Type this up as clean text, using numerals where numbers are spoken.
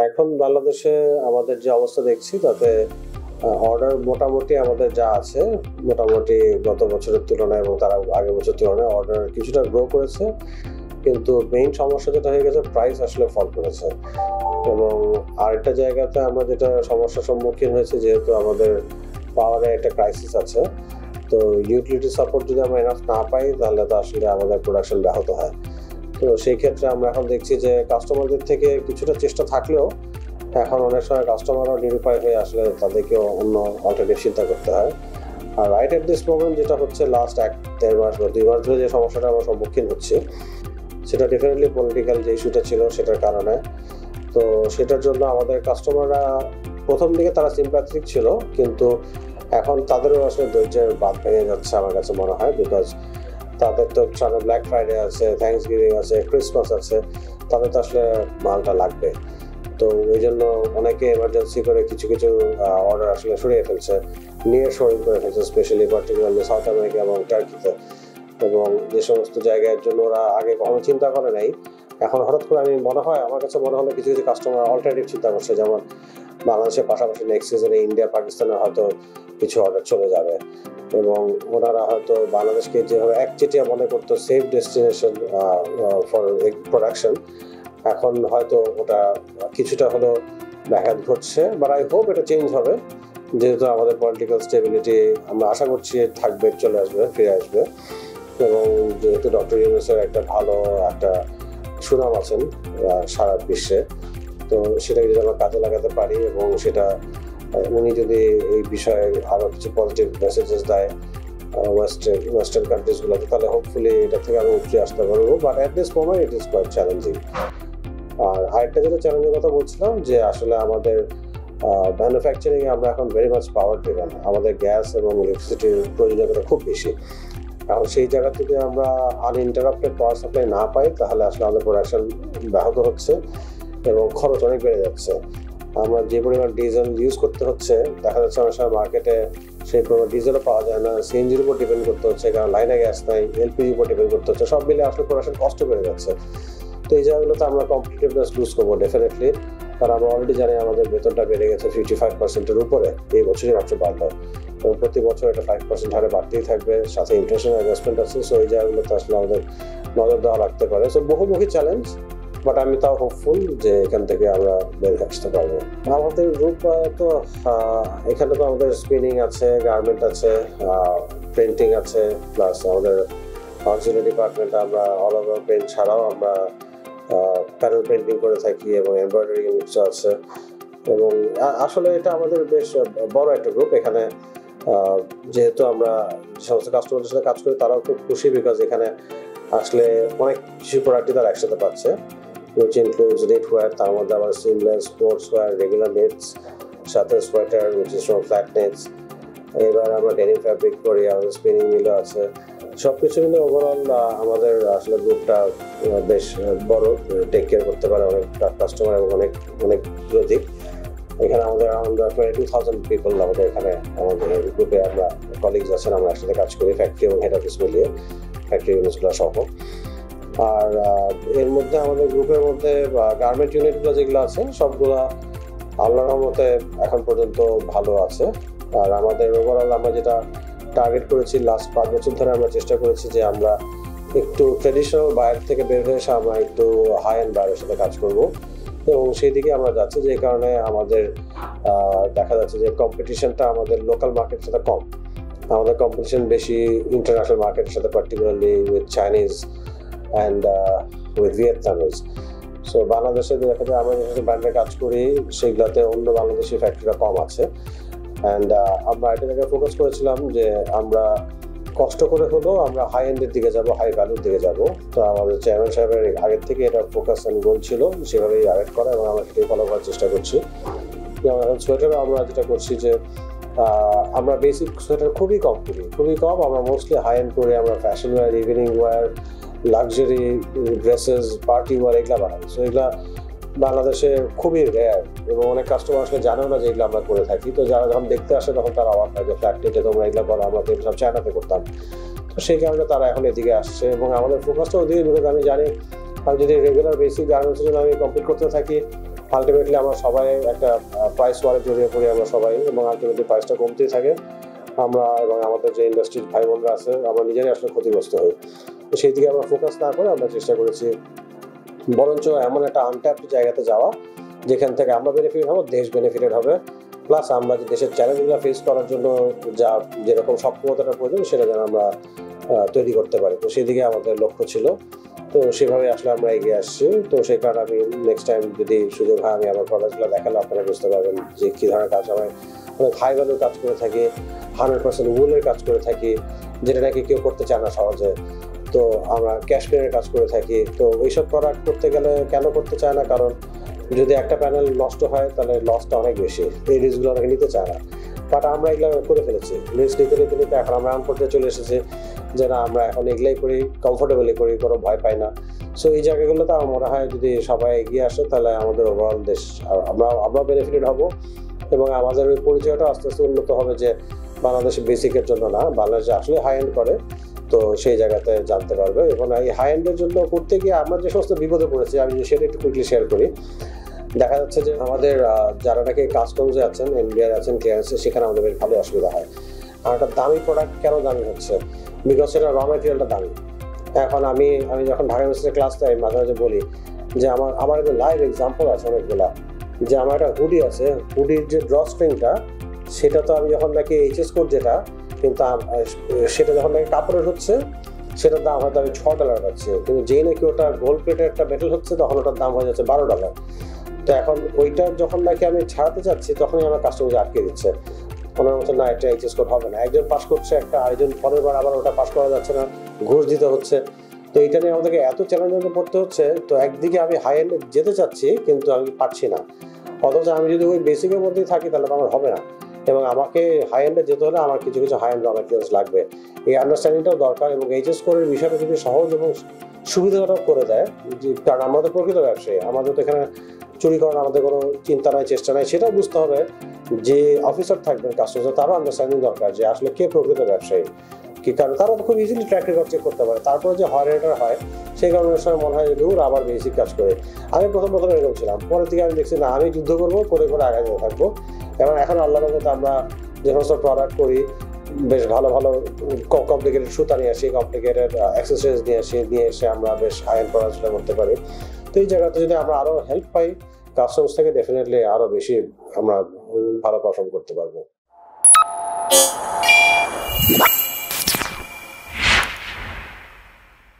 এখন বাংলাদেশে আমাদের যে অবস্থা দেখছি তাতে অর্ডার মোটামুটি আমাদের যা আছে মোটামুটি গত বছরের তুলনায় এবং তার আগের বছরের তুলনায় অর্ডার কিছুটা গ্রো করেছে, কিন্তু মেইন সমস্যা যেটা হয়ে গেছে প্রাইস আসলে ফল করেছে। এবং আরেকটা জায়গাতে আমরা যেটা সমস্যার সম্মুখীন হয়েছে, যেহেতু আমাদের পাওয়ারে একটা ক্রাইসিস আছে, তো ইউটিলিটি সাপোর্ট যদি আমরা এনাফ না পাই তাহলে তো আসলে আমাদের প্রোডাকশন ব্যাহত হয়। তো সেই ক্ষেত্রে আমরা এখন দেখছি যে কাস্টমারদের থেকে কিছুটা চেষ্টা থাকলেও এখন অনেক সময় কাস্টমারও নিরুপায় হয়ে আসলে তাদেরকেও অন্য অল্টারনেটিভ চিন্তা করতে হয়। আর রাইট এট দিস মোমেন্ট যেটা হচ্ছে লাস্ট 1-1.5 মাস বা 2 মাস ধরে যে সমস্যাটা আমরা সম্মুখীন হচ্ছি, সেটা ডেফিনেটলি পলিটিক্যাল যে ইস্যুটা ছিল সেটার কারণে। তো সেটার জন্য আমাদের কাস্টমাররা প্রথম দিকে তারা সিম্প্যাথেটিক ছিল, কিন্তু এখন তাদেরও আসলে ধৈর্যের বাঁধ ভেঙে যাচ্ছে আমার কাছে মনে হয়। বিকজ তাদের তো সামনে ব্ল্যাক ফ্রাইডে আছে, থ্যাঙ্কস গিভিং আছে, ক্রিসমাস আছে, তাদের তো আসলে মালটা লাগবে। তো ওই জন্য অনেকে এমার্জেন্সি করে কিছু কিছু অর্ডার আসলে সরিয়ে ফেলছে, নিয়ে শোয়িং করে ফেলছে, স্পেশালি পার্টিকুলারলি সাউথ আমেরিকা এবং টার্কিতে। এবং যে সমস্ত জায়গার জন্য ওরা আগে কখনো চিন্তা করে নাই, এখন হঠাৎ করে আমার কাছে মনে হলো কিছু কিছু কাস্টমার অল্টারনেটিভ চিন্তা করছে, যেমন বাংলাদেশের পাশাপাশি নেক্সট সিজনে ইন্ডিয়া পাকিস্তানে হয়তো কিছু অর্ডার চলে যাবে, এবং ওনারা হয়তো বাংলাদেশকে যেভাবে একচেটিয়া মনে করতো সেফ ডেস্টিনেশন ফর প্রোডাকশন, এখন হয়তো ওটা কিছুটা হলো ব্যাঘাত ঘটছে। বাট আই হোপ এটা চেঞ্জ হবে, যেহেতু আমাদের পলিটিক্যাল স্টেবিলিটি আমরা আশা করছি থাকবে, চলে আসবে, ফিরে আসবে। এবং যেহেতু ডক্টর ইউনূসের একটা ভালো একটা সুনাম আছেন সারা বিশ্বে, তো সেটাকে যদি আমরা কাজে লাগাতে পারি এবং সেটা উনি যদি এই বিষয়ে আরও কিছু পজিটিভ মেসেজেস দেয় ওয়েস্টার্ন কান্ট্রিজগুলোতে, তাহলে হোপফুলি এটা থেকে আরও উঠে আসতে পারবো। But at this moment it is quite challenging. আর আরেকটা যেটা চ্যালেঞ্জের কথা বলছিলাম, যে আসলে আমাদের ম্যানুফ্যাকচারিংয়ে আমরা এখন ভেরি মাচ পাওয়ার ড্রিভেন, আমাদের গ্যাস এবং ইলেকট্রিসিটির প্রয়োজনীয়তা খুব বেশি। এখন সেই জায়গা থেকে আমরা আনইন্টারাপ্টেড পাওয়ার সাপ্লাই না পাই, তাহলে আসলে আমাদের প্রোডাকশন ব্যাহত হচ্ছে এবং খরচ অনেক বেড়ে যাচ্ছে। আমরা যে পরিমাণ ডিজেল ইউজ করতে হচ্ছে, দেখা যাচ্ছে অনেক সময় মার্কেটে সেই পরিমাণ ডিজেলও পাওয়া যায় না, সিএনজির উপর ডিপেন্ড করতে হচ্ছে, কারণ লাইনে গ্যাস নাই, এলপিজির উপর ডিপেন্ড করতে হচ্ছে, সব মিলে আসলে প্রোডাকশন কষ্ট বেড়ে যাচ্ছে। তো এই জায়গাগুলোতে আমরা কম্পিটিটিভনেস লুজ করবো ডেফিনেটলি, কারণ আমরা অলরেডি জানি আমাদের বেতনটা বেড়ে গেছে 55%-এর উপরে, এই বছরই মাত্র বাড়লো, এবং প্রতি বছর এটা 5% হারে বাড়তেই থাকবে, সাথে ইনফ্লেশন অ্যাডজাস্টমেন্ট আছে। সো এই জায়গাগুলোতে আসলে আমাদের নজর দেওয়া লাগতে পারে। সো বহুমুখী চ্যালেঞ্জ, বাট আমি তাও হোপফুল যে এখান থেকে আমরা বের হয়ে আসতে পারবো। আমাদের গ্রুপ তো এখানে তো আমাদের স্পিনিং আছে, গার্মেন্ট আছে, প্রিন্টিং আছে, প্লাস আমাদের অক্সিলারি ডিপার্টমেন্ট, আমরা অল ওভার পেইন্ট ছাড়াও আমরা প্যানেল পেইন্টিং করে থাকি এবং এমব্রয়ডারি ইউনিটস আছে। এবং আসলে এটা আমাদের বেশ বড় একটা গ্রুপ। এখানে যেহেতু আমরা যে সমস্ত কাস্টমারদের সাথে কাজ করি তারাও খুব খুশি, বিকজ এখানে আসলে অনেক কিছু প্রোডাক্টই তারা একসাথে পাচ্ছে, which includes knitwear, তার মধ্যে আবার seamless, sports wear, regular nets, সাথে sweater which is from flat nets। এবার আমরা ডেনিম ফ্যাব্রিক করি, আমাদের স্পিনিং মিলও আছে। সব কিছু মিলে ওভারঅল আমাদের আসলে গ্রুপটা বেশ বড়, টেক কেয়ার করতে পারে অনেক কাস্টমার এবং অনেক অনেক দিক। এখানে আমাদের অ্যারাউন্ড 22,000 পিপল আমাদের এখানে আমাদের গ্রুপে আমরা কলিগস আছেন, আমরা একসাথে কাজ করি ফ্যাক্টরি এবং হেড অফিস মিলিয়ে, ফ্যাক্টরি ইউনিটসগুলো সহ। আর এর মধ্যে আমাদের গ্রুপের মধ্যে গার্মেন্ট ইউনিটগুলো যেগুলো আছে সবগুলো আল্লাহর রহমতে এখন পর্যন্ত ভালো আছে। আর আমাদের ওভারঅল আমরা যেটা টার্গেট করেছি লাস্ট 5 বছর ধরে, আমরা চেষ্টা করেছি যে আমরা একটু ট্রেডিশনাল বায়ার থেকে বের হয়ে এসে আমরা একটু হাই এন্ড বায়ারের সাথে কাজ করব, এবং সেই দিকে আমরা যাচ্ছি। যে কারণে আমাদের দেখা যাচ্ছে যে কম্পিটিশনটা আমাদের লোকাল মার্কেটের সাথে কম, আমাদের কম্পিটিশন বেশি ইন্টারন্যাশনাল মার্কেটের সাথে, particularly with Chinese and with Vietnamese. So বাংলাদেশে দেখা যায় আমরা যে ব্র্যান্ডে কাজ করি সেগুলোতে অন্য বাংলাদেশি ফ্যাক্টরিটা কম আছে। অ্যান্ড আমরা এটা জায়গায় ফোকাস করেছিলাম যে আমরা কষ্ট করে হলেও আমরা হাই এন্ডের দিকে যাব, হাই ভ্যালুর দিকে যাব। তো আমাদের চেয়ারম্যান সাহেবের আগের থেকে এটা ফোকাস অ্যান্ড গোল ছিল, সেভাবেই আরেট করা, এবং আমরা সেটাই ফলো করার চেষ্টা করছি। যেমন এখন সোয়েটারও আমরা যেটা করছি যে আমরা বেসিক সোয়েটার খুবই কম, আমরা মোস্টলি হাই এন্ড করে আমরা fashion wear, evening wear, luxury dresses, party wear এগুলো বানাই। সো এগুলা বাংলাদেশে খুবই রেয়ার, এবং অনেক কাস্টমার আসলে জানেও না যে এগুলো আমরা করে থাকি। তো যারা যখন দেখতে আসে তখন তারা অবাক হয় যে ফ্ল্যাটনেটে তোমরা এগুলো করো, আমরা তো সব চায়নাতে করতাম। তো সেই কারণে তারা এখন এদিকে আসছে, এবং আমাদের ফোকাসটা ওদিকে, বিকজ আমি জানি আমি যদি রেগুলার বেসিক গার্মেন্টসের জন্য আমি কমপ্লিট করতে থাকি, আলটিমেটলি আমরা সবাই একটা প্রাইস ওয়ারে জড়িয়ে পড়ি আমরা সবাই, এবং আলটিমেটলি প্রাইসটা কমতেই থাকে। আমরা এবং আমাদের যে ইন্ডাস্ট্রির ভাই বোনরা আছে আমরা নিজেরাই আসলে ক্ষতিগ্রস্ত হই। তো সেই দিকে আমরা ফোকাস না করে আমরা চেষ্টা করেছি বরঞ্চ এমন একটা আনট্যাপড জায়গাতে যাওয়া যেখান থেকে আমরা বেনিফিট হবো, দেশ বেনিফিটেড হবে, প্লাস আমরা যে দেশের চ্যালেঞ্জগুলো ফেস করার জন্য যা যেরকম সক্ষমতাটা প্রয়োজন সেটা যেন আমরা তৈরি করতে পারি। তো সেদিকে আমাদের লক্ষ্য ছিল। তো সেভাবে আসলে আমরা এগিয়ে আসছি। তো সেই কারণে আমি নেক্সট টাইম যদি সুযোগ হয় আমি আমার প্রোডাক্টগুলো দেখালে আপনারা বুঝতে পারবেন যে কী ধরনের কাজ আমি অনেক হাই ভ্যালুর কাজ করে থাকি, 100% উলের কাজ করে থাকি, যেটা নাকি কেউ করতে চায় না সহজে। তো আমরা ক্যাশমেয়ারের কাজ করে থাকি। তো ওইসব প্রোডাক্ট করতে গেলে কেন করতে চায় না, কারণ যদি একটা প্যানেল নষ্ট হয় তাহলে লসটা অনেক বেশি, এই রিস্কগুলো অনেকে নিতে চায় না। বাট আমরা এগুলো করে ফেলেছি, রিস্ক নিতে নিতে নিতে এখন আমরা এমন পর্যায়ে চলে এসেছি যে না আমরা এখন এগুলাই করি, কমফোর্টেবলি করি, কোনো ভয় পাই না। সো এই জায়গাগুলোতে আমার মনে হয় যদি সবাই এগিয়ে আসে তাহলে আমাদের ওভারঅল দেশ আমরা বেনিফিটেড হব, এবং আমাদের ওই পরিচয়টা আস্তে আস্তে উন্নত হবে যে বাংলাদেশ বেসিকের জন্য না, বাংলাদেশ আসলে হাই এন্ড করে, তো সেই জায়গাতে জানতে পারবে। এবং এই হাই এন্ডের জন্য করতে গিয়ে আমরা যে সমস্ত বিপদে পড়েছি আমি সেটা একটু কুইকলি শেয়ার করি। দেখা যাচ্ছে যে আমাদের যারা নাকি কাস্টমসে আছেন, এনবিআর আছেন, ক্লিয়ারেন্সে, সেখানে আমাদের বেশ ভালো অসুবিধা হয়। আর একটা দামি প্রোডাক্ট কেন দামি হচ্ছে, বিকজ সেটা র ম্যাটেরিয়ালটা দামি। এখন আমি যখন ঢাকা ইউনিভার্সিটির ক্লাস দেয় মাঝে মাঝে বলি যে আমার একটা লাইভ এক্সাম্পল আছে অনেকগুলা, যে আমার একটা হুডি আছে, হুডির যে ড্র স্ট্রিংটা সেটা তো আমি যখন নাকি এইচএস কোড যেটা, কিন্তু সেটা যখন নাকি কাপড়ের হচ্ছে সেটার দাম হয়তো আমি $6 পাচ্ছি, কিন্তু যেই নাকি ওটা গোল্ড প্লেটের একটা মেটেল হচ্ছে তখন ওটার দাম হয়ে যাচ্ছে $12। তো এখন ওইটা যখন নাকি আমি ছাড়াতে চাচ্ছি তখনই আমার কাস্টমার আটকে দিচ্ছে, ওনার মতো না এটা এইচএস কোড হবে না, একজন পাস করছে একটা, আরেকজন পরের বার আবার ওটা পাস করা যাচ্ছে না, ঘুষ দিতে হচ্ছে। তো এটা নিয়ে আমাদেরকে এত চ্যালেঞ্জে পড়তে হচ্ছে। তো একদিকে আমি হাই এন্ডে যেতে চাচ্ছি কিন্তু আমি পারছি না, অথচ আমি যদি ওই বেসিকের মধ্যেই থাকি তাহলে তো আমার হবে না, এবং আমাকে হাই এন্ডে যেতে হলে আমার কিছু হাই এন্ড র ম্যাটেরিয়ালস লাগবে। এই আন্ডারস্ট্যান্ডিংটাও দরকার, এবং এইচএস কোডের বিষয়টা যদি সহজ এবং সুবিধাজনক করে দেয়, কারণ আমরা তো প্রকৃত ব্যবসায়ী, আমাদের তো এখানে চুরি করার আমাদের কোনো চিন্তা নাই, চেষ্টা নাই, সেটাও বুঝতে হবে। যে অফিসার থাকবেন কাস্টমার তারও আন্ডারস্ট্যান্ডিং দরকার যে আসলে কে প্রকৃত ব্যবসায়ী, কি কারণ তারা তো খুব ইজিলি ট্র্যাক রেকর্ড চেক করতে পারে। তারপরে যে হয়রানিটা হয় সেই কারণে সময় মনে হয় দূর আবার বেসিক কাজ করে। আমি প্রথম এরকম ছিলাম, পরের দিকে আমি দেখছি না আমি যুদ্ধ করবো, করে আগে থাকবো। এবং এখন আল্লাহর রহমতে আমরা যে সমস্ত প্রোডাক্ট করি বেশ ভালো কমপ্লিকেটেড সুতা নিয়ে আসি, কমপ্লিকেটেড অ্যাক্সেসরিজ নিয়ে এসে আমরা বেশ হাই এন্ড পড়াশোনা করতে পারি। তো এই জায়গাতে যদি আমরা আরো হেল্প পাই কাস্টমার্স থেকে, ডেফিনেটলি আরো বেশি আমরা ভালো পারফর্ম করতে পারবো।